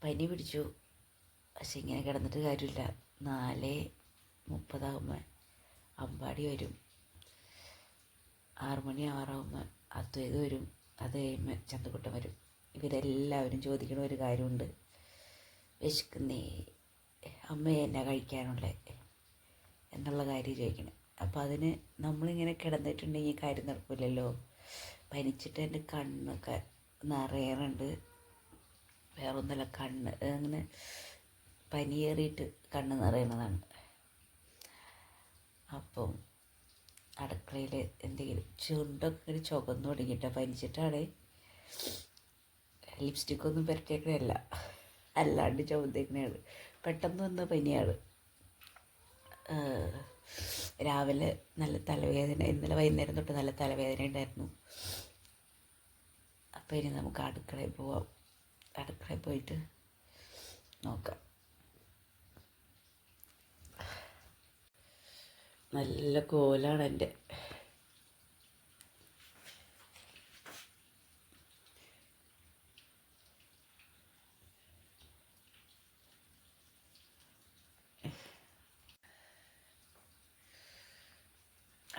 പനി പിടിച്ചു. പക്ഷെ ഇങ്ങനെ കിടന്നിട്ട് കാര്യമില്ല. 4:30 അമ്പാടി വരും. 6 മണി ആറാകുമ്പോൾ അദ്വൈത് വരും. അത് കഴിയുമ്പോൾ ചന്തക്കുട്ടൻ വരും. ഇവരെല്ലാവരും ചോദിക്കണ ഒരു കാര്യമുണ്ട്, വിശക്കുന്നേ അമ്മയെ എന്നാ കഴിക്കാനുള്ളത് എന്നുള്ള കാര്യം ചോദിക്കണം. അപ്പോൾ അതിന് നമ്മളിങ്ങനെ കിടന്നിട്ടുണ്ടെങ്കിൽ കാര്യം നടക്കില്ലല്ലോ. പനിച്ചിട്ട് എൻ്റെ കണ്ണൊക്കെ നിറയാറുണ്ട്. വേറൊന്നുമല്ല, കണ്ണ് അങ്ങനെ പനിയേറിയിട്ട് കണ്ണ് നിറയണതാണ്. അപ്പം അടുക്കളയിൽ എന്തെങ്കിലും ചുണ്ടൊക്കെ ഇങ്ങനെ ചുവന്ന് തുടങ്ങിയിട്ടാണ്. പനിച്ചിട്ടാണ്. ലിപ്സ്റ്റിക്കൊന്നും പുരട്ടിയേക്കണല്ല, അല്ലാണ്ട് ചുവന്നേക്കണയാണ്. പെട്ടെന്ന് വന്ന പനിയാണ്. രാവിലെ നല്ല തലവേദന, ഇന്നലെ വൈകുന്നേരം തൊട്ട് നല്ല തലവേദന ഉണ്ടായിരുന്നു. അപ്പോൾ ഇനി നമുക്ക് അടുക്കളയിൽ പോവാം. അടുക്കളയിൽ പോയിട്ട് നോക്കാം. നല്ല കോലാണ് എൻ്റെ.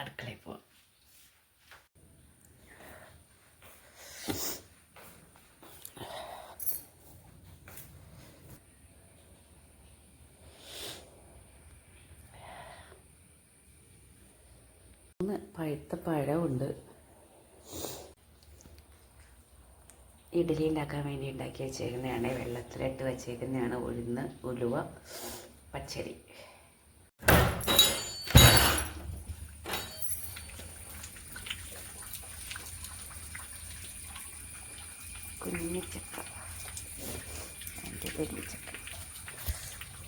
അടുക്കളയിൽ പോവാം. പഴുത്ത പഴമുണ്ട്. ഇഡ്ഡലി ഉണ്ടാക്കാൻ വേണ്ടി ഉണ്ടാക്കി വെച്ചേക്കുന്നതാണ്. വെള്ളത്തിലിട്ട് വെച്ചേക്കുന്നതാണ്. ഉഴുന്ന്, ഉലുവ, പച്ചരി. കുഞ്ഞിച്ചക്ക, എൻ്റെ വലിയച്ചക്ക.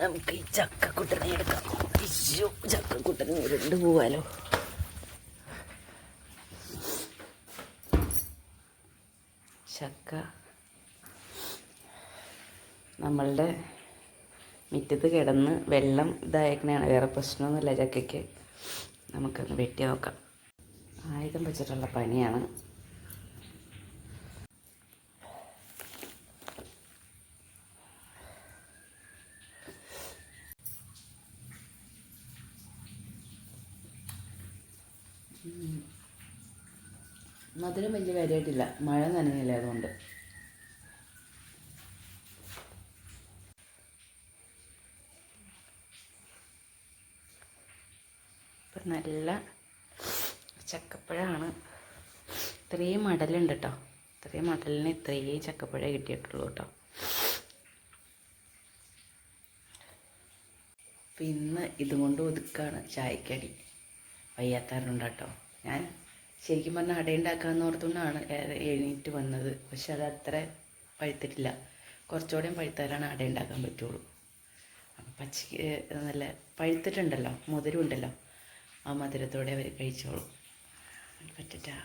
നമുക്ക് ഈ ചക്കക്കുട്ടനെ എടുക്കാം. അയ്യോ, ചക്കക്കുട്ടനെ ഉരുണ്ട് പോവാലോ. ചക്ക നമ്മളുടെ മുറ്റത്ത് കിടന്ന് വെള്ളം ഇതായേക്കണതാണ്. വേറെ പ്രശ്നമൊന്നുമില്ല ചക്കയ്ക്ക്. നമുക്കൊന്ന് വെട്ടി നോക്കാം. ആയുധം വെച്ചിട്ടുള്ള പണിയാണ്. മധുരം വലിയ കാര്യമായിട്ടില്ല, മഴ നനഞ്ഞില്ല, അതുകൊണ്ട്. ഇപ്പം നല്ല ചക്കപ്പഴമാണ്. ഇത്രയും മടലുണ്ട് കേട്ടോ. ഇത്രയും മടലിന് ഇത്രയും ചക്കപ്പഴ കിട്ടിയിട്ടുള്ളൂ കേട്ടോ. പിന്നെ ഇതും കൊണ്ട് ഒതുക്കാണ് ചായക്കടി. വയ്യാത്താറുണ്ട് കേട്ടോ. ഞാൻ ശരിക്കും പറഞ്ഞാൽ അടയുണ്ടാക്കാമെന്ന് ഓർത്തുകൊണ്ടാണ് എണീറ്റ് വന്നത്. പക്ഷെ അത് അത്ര പഴുത്തിട്ടില്ല. കുറച്ചുകൂടെയും പഴുത്താലാണ് അട ഉണ്ടാക്കാൻ പറ്റുള്ളൂ. അപ്പം പച്ചക്ക് നല്ല പഴുത്തിട്ടുണ്ടല്ലോ, മധുരം ഉണ്ടല്ലോ, ആ മധുരത്തോടെ അവർ കഴിച്ചോളും. പറ്റട്ടാ.